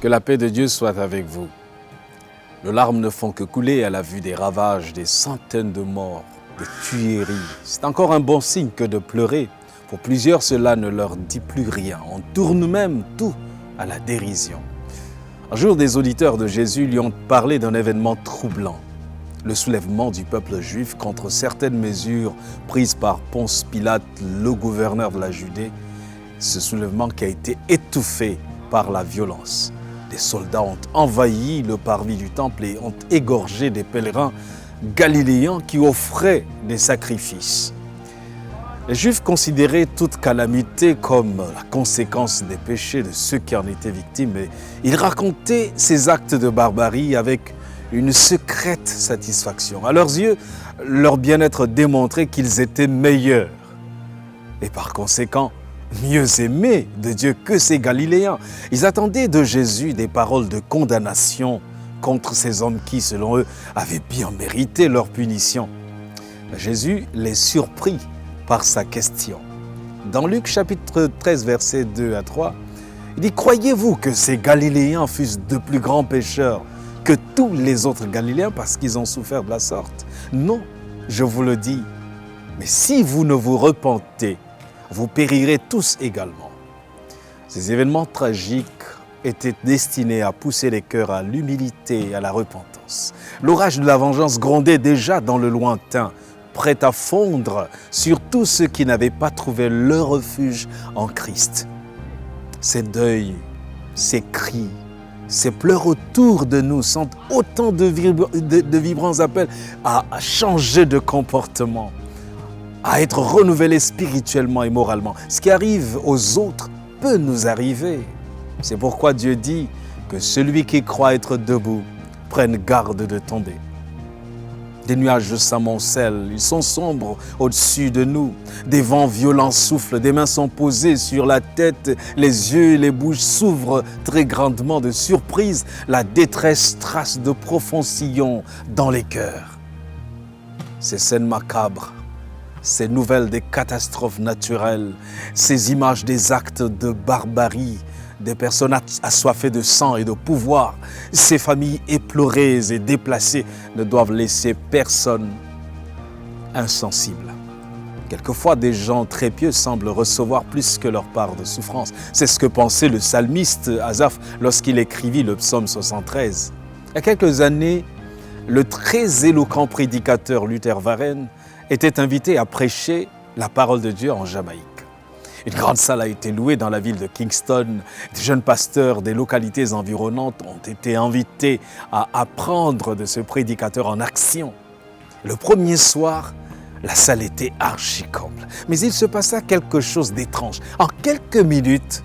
Que la paix de Dieu soit avec vous. Nos larmes ne font que couler à la vue des ravages, des centaines de morts, des tueries. C'est encore un bon signe que de pleurer. Pour plusieurs, cela ne leur dit plus rien. On tourne même tout à la dérision. Un jour, des auditeurs de Jésus lui ont parlé d'un événement troublant. Le soulèvement du peuple juif contre certaines mesures prises par Ponce Pilate, le gouverneur de la Judée. Ce soulèvement qui a été étouffé par la violence. Des soldats ont envahi le parvis du temple et ont égorgé des pèlerins galiléens qui offraient des sacrifices. Les Juifs considéraient toute calamité comme la conséquence des péchés de ceux qui en étaient victimes et ils racontaient ces actes de barbarie avec une secrète satisfaction. À leurs yeux, leur bien-être démontrait qu'ils étaient meilleurs et par conséquent mieux aimés de Dieu que ces Galiléens. Ils attendaient de Jésus des paroles de condamnation contre ces hommes qui, selon eux, avaient bien mérité leur punition. Jésus les surprit par sa question. Dans Luc chapitre 13, versets 2 à 3, il dit « Croyez-vous que ces Galiléens fussent de plus grands pécheurs que tous les autres Galiléens parce qu'ils ont souffert de la sorte? Non, je vous le dis. Mais si vous ne vous repentez, vous périrez tous également. » Ces événements tragiques étaient destinés à pousser les cœurs à l'humilité et à la repentance. L'orage de la vengeance grondait déjà dans le lointain, prêt à fondre sur tous ceux qui n'avaient pas trouvé leur refuge en Christ. Ces deuils, ces cris, ces pleurs autour de nous sont autant de vibrants appels à changer de comportement, à être renouvelés spirituellement et moralement. Ce qui arrive aux autres peut nous arriver. C'est pourquoi Dieu dit que celui qui croit être debout prenne garde de tomber. Des nuages s'amoncellent, ils sont sombres au-dessus de nous. Des vents violents soufflent, des mains sont posées sur la tête, les yeux et les bouches s'ouvrent très grandement de surprise. La détresse trace de profonds sillons dans les cœurs. Ces scènes macabres, ces nouvelles des catastrophes naturelles, ces images des actes de barbarie, des personnes assoiffées de sang et de pouvoir, ces familles éplorées et déplacées ne doivent laisser personne insensible. Quelquefois, des gens très pieux semblent recevoir plus que leur part de souffrance. C'est ce que pensait le psalmiste Asaph lorsqu'il écrivit le psaume 73. Il y a quelques années, le très éloquent prédicateur Luther Warren était invité à prêcher la parole de Dieu en Jamaïque. Une grande salle a été louée dans la ville de Kingston. Des jeunes pasteurs des localités environnantes ont été invités à apprendre de ce prédicateur en action. Le premier soir, la salle était archi-comble. Mais il se passa quelque chose d'étrange. En quelques minutes,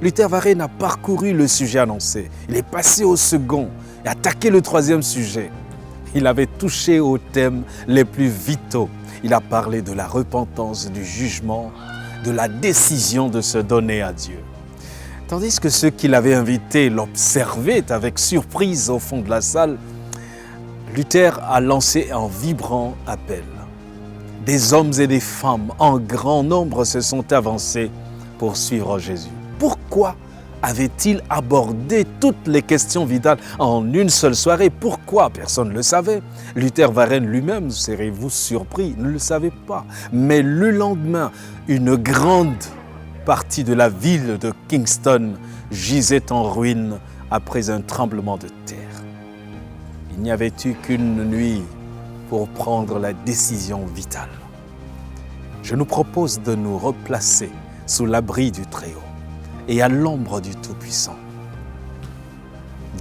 Luther Warren a parcouru le sujet annoncé. Il est passé au second et attaqué le troisième sujet. Il avait touché aux thèmes les plus vitaux. Il a parlé de la repentance, du jugement, de la décision de se donner à Dieu. Tandis que ceux qui l'avaient invité l'observaient avec surprise au fond de la salle, Luther a lancé un vibrant appel. Des hommes et des femmes en grand nombre se sont avancés pour suivre Jésus. Pourquoi avait-il abordé toutes les questions vitales en une seule soirée? Pourquoi? Personne ne le savait. Luther Warren lui-même, serez-vous surpris, ne le savait pas. Mais le lendemain, une grande partie de la ville de Kingston gisait en ruine après un tremblement de terre. Il n'y avait eu qu'une nuit pour prendre la décision vitale. Je nous propose de nous replacer sous l'abri du Très-Haut et à l'ombre du Tout-Puissant.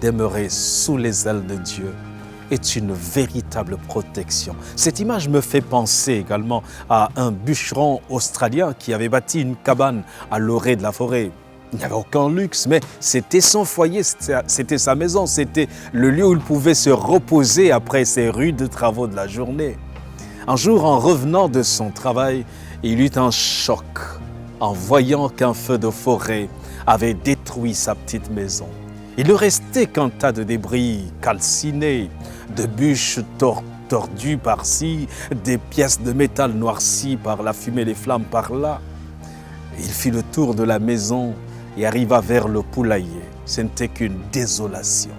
Demeurer sous les ailes de Dieu est une véritable protection. Cette image me fait penser également à un bûcheron australien qui avait bâti une cabane à l'orée de la forêt. Il n'y avait aucun luxe, mais c'était son foyer, c'était sa maison, c'était le lieu où il pouvait se reposer après ses rudes travaux de la journée. Un jour, en revenant de son travail, il eut un choc en voyant qu'un feu de forêt avait détruit sa petite maison. Il ne restait qu'un tas de débris calcinés, de bûches tordues par-ci, des pièces de métal noircies par la fumée des flammes par-là. Il fit le tour de la maison et arriva vers le poulailler. ce n'était qu'une désolation.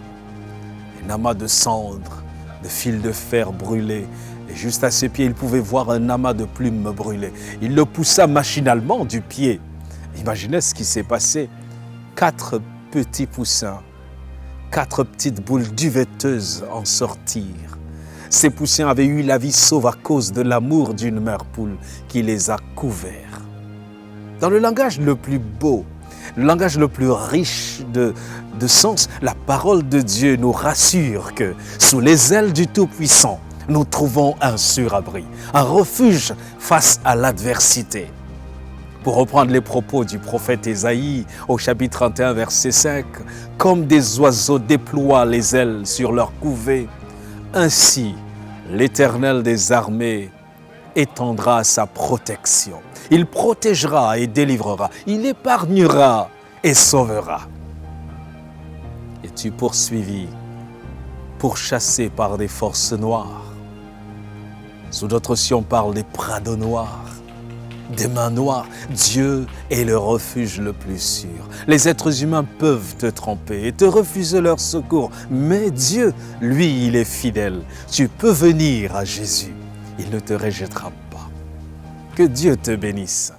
Un amas de cendres, de fils de fer brûlés, et juste à ses pieds, il pouvait voir un amas de plumes brûlées. Il le poussa machinalement du pied. Imaginez ce qui s'est passé. 4 petits poussins, 4 petites boules duveteuses en sortirent. Ces poussins avaient eu la vie sauve à cause de l'amour d'une mère poule qui les a couverts. Dans le langage le plus beau, le langage le plus riche de sens, la parole de Dieu nous rassure que sous les ailes du Tout-Puissant, nous trouvons un surabri, un refuge face à l'adversité. Pour reprendre les propos du prophète Ésaïe au chapitre 31, verset 5, « Comme des oiseaux déploient les ailes sur leur couvée, ainsi l'Éternel des armées étendra sa protection. Il protégera et délivrera, il épargnera et sauvera. » Es-tu poursuivi, pourchassé par des forces noires? Sous d'autres si on parle des prados noirs, des mains noires. Dieu est le refuge le plus sûr. Les êtres humains peuvent te tromper et te refuser leur secours, mais Dieu, lui, il est fidèle. Tu peux venir à Jésus, il ne te rejettera pas. Que Dieu te bénisse.